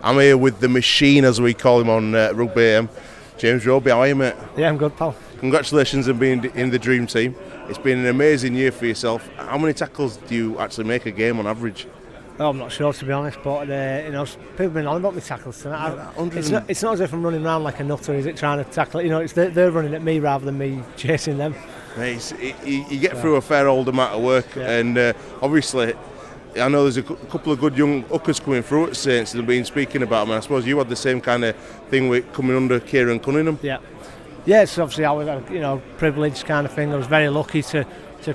I'm here with the machine, as we call him on Rugby AM. James Roby, how are you, mate? Yeah, I'm good, pal. Congratulations on being in the dream team. It's been an amazing year for yourself. How many tackles do you actually make a game on average? Oh, I'm not sure, to be honest, but people have been on about my tackles tonight. It's not as if I'm running around like a nutter, is it, trying to tackle it? It's they're running at me rather than me chasing them. Mate, you get through a fair old amount of work, and obviously I know there's a couple of good young hookers coming through at Saints that have been speaking about them, and I suppose you had the same kind of thing with coming under Kieran Cunningham. Yeah, it's obviously a privileged kind of thing. I was very lucky to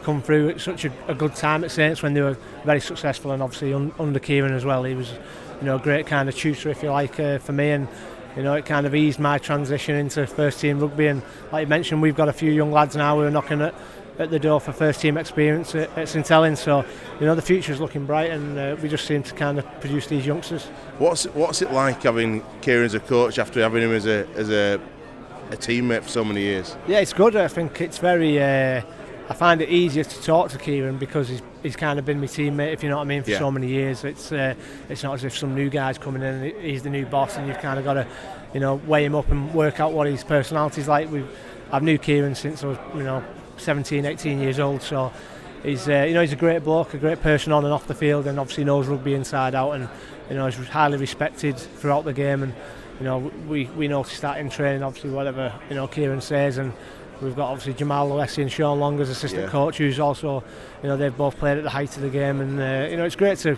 come through at such a good time at Saints when they were very successful, and obviously under Kieran as well. He was a great kind of tutor, if you like, for me, and it kind of eased my transition into first team rugby. And like you mentioned, we've got a few young lads now who are knocking at the door for first team experience at St Helens, so the future is looking bright, and we just seem to kind of produce these youngsters. What's it like having Kieran as a coach after having him as a teammate for so many years? Yeah, it's good. I think it's very I find it easier to talk to Kieran because he's kind of been my teammate, if you know what I mean, for so many years. It's not as if some new guy's coming in and he's the new boss and you've kind of got to weigh him up and work out what his personality's like. I've knew Kieran since I was 17, 18 years old, so he's a great bloke, a great person on and off the field, and obviously knows rugby inside out, and he's highly respected throughout the game. And we notice that in training, obviously whatever Kieran says. And we've got obviously Jamal Loesi and Sean Long as assistant coach, who's also they've both played at the height of the game, and it's great to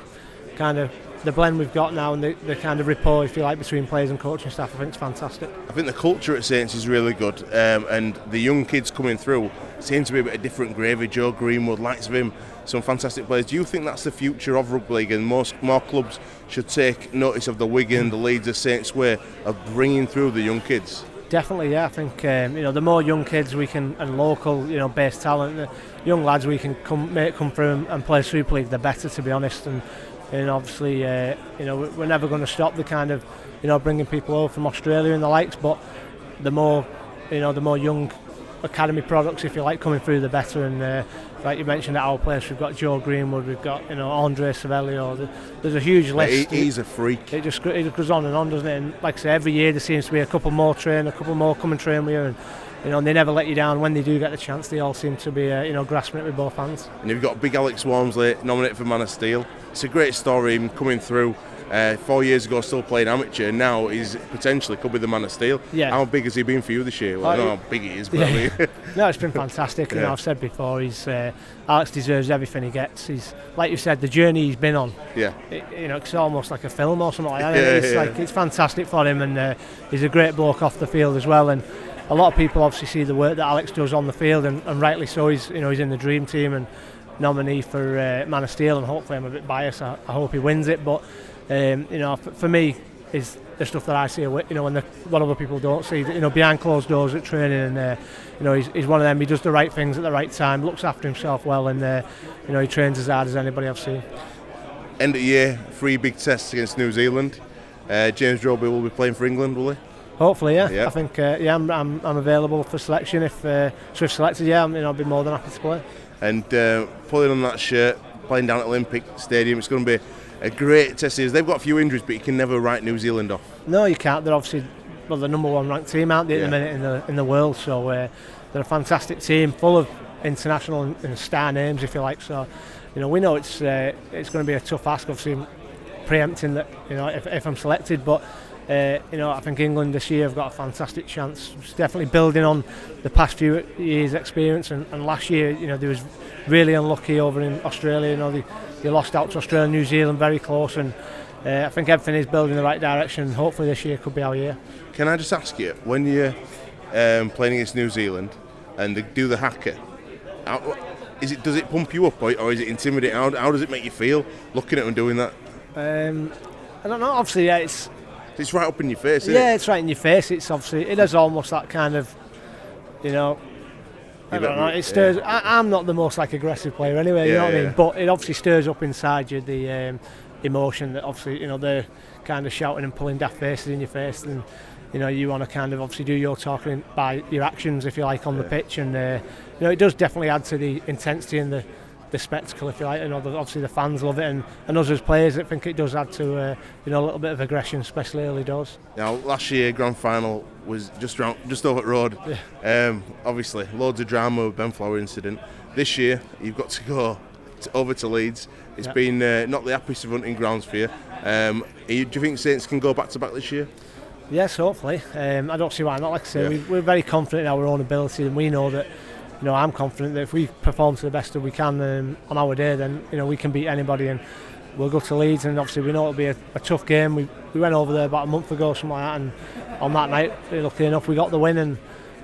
kind of the blend we've got now and the kind of rapport, if you like, between players and coaching staff. I think it's fantastic. I think the culture at Saints is really good, and the young kids coming through seem to be a bit of different gravy. Joe Greenwood, likes of him, some fantastic players. Do you think that's the future of rugby league, and more clubs should take notice of the Wigan, the Leeds, the Saints way of bringing through the young kids? Definitely, yeah. I think the more young kids we can, and local based talent, the young lads we can come through and play Super League, the better, to be honest. And obviously we're never going to stop the kind of bringing people over from Australia and the likes, but the more young academy products, if you like, coming through, the better. And like you mentioned, at our place we've got Joe Greenwood, we've got Andre Savelio. There's a huge list. He's a freak. It just goes on and on, doesn't it? And like I say, every year there seems to be a couple more come and train with you, and they never let you down. When they do get the chance, they all seem to be grasping it with both hands. And you've got big Alex Walmsley nominated for Man of Steel. It's a great story, him coming through 4 years ago, still playing amateur. Now he's potentially could be the Man of Steel. Yeah. How big has he been for you this year? Well, I don't know how big he is, but I mean. No, it's been fantastic. I've said before, Alex deserves everything he gets. He's, like you said, the journey he's been on. Yeah. It's almost like a film or something like that. It's fantastic for him, and he's a great bloke off the field as well. And a lot of people obviously see the work that Alex does on the field, and rightly so. He's in the dream team and nominee for Man of Steel, and hopefully I'm a bit biased. I hope he wins it, but for me, is the stuff that I see, what other people don't see. Behind closed doors at training, and he's one of them. He does the right things at the right time, looks after himself well, and he trains as hard as anybody I've seen. End of the year, 3 big tests against New Zealand. James Roby will be playing for England, will he? Hopefully, yeah. I think I'm available for selection if Swift selected. Yeah, I'll be more than happy to play. And pulling on that shirt, playing down at Olympic Stadium, it's going to be a great test series. They've got a few injuries, but you can never write New Zealand off. No, you can't. They're obviously the number one ranked team, aren't they, at the minute in the world? So they're a fantastic team, full of international and star names, if you like. So we know it's going to be a tough ask, obviously preempting that if I'm selected, but. I think England this year have got a fantastic chance. It's definitely building on the past few years' experience, and last year, they was really unlucky over in Australia. They lost out to Australia and New Zealand very close, and I think everything is building in the right direction. Hopefully this year could be our year. Can I just ask you, when you're playing against New Zealand and they do the haka, does it pump you up, or is it intimidating? How does it make you feel looking at them doing that? I don't know. Obviously, it's right up in your face, isn't it? Yeah, it's right in your face. It's obviously, it has almost that kind of, I don't know, it stirs. I'm not the most aggressive player anyway, you know what I mean? But it obviously stirs up inside you the emotion that obviously, they're kind of shouting and pulling daft faces in your face, and you want to kind of obviously do your talking by your actions, if you like, on the pitch, and it does definitely add to the intensity and the spectacle, if you like. Obviously the fans love it, and us as players, I think it does add to a little bit of aggression, especially early doors. Now, last year grand final was just over at Road. Yeah. Obviously, loads of drama with Ben Flower incident. This year, you've got to go over to Leeds. It's been not the happiest of hunting grounds for you. Do you think Saints can go back to back this year? Yes, hopefully. I don't see why not. Like I say, we're very confident in our own ability, and we know that. I'm confident that if we perform to the best that we can on our day, then we can beat anybody, and we'll go to Leeds. And obviously, we know it'll be a tough game. We went over there about a month ago, something like that, and on that night, luckily enough, we got the win, and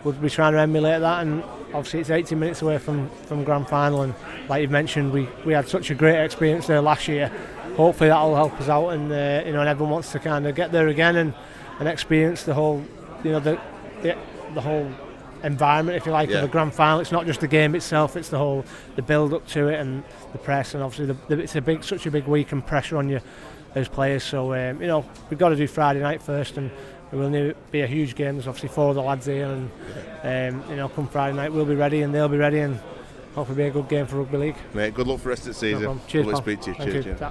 we'll be trying to emulate that. And obviously, it's 80 minutes away from grand final, and like you've mentioned, we had such a great experience there last year. Hopefully, that'll help us out, and and everyone wants to kind of get there again and experience the whole, the whole environment, if you like, of a grand final. It's not just the game itself; it's the build up to it and the press, and obviously it's such a big week and pressure on you as players. So we've got to do Friday night first, and it will be a huge game. There's obviously 4 of the lads here, and come Friday night we'll be ready and they'll be ready, and hopefully be a good game for rugby league. Mate, good luck for the rest of the season. No Cheers, Speak to you. Thank Cheers. you.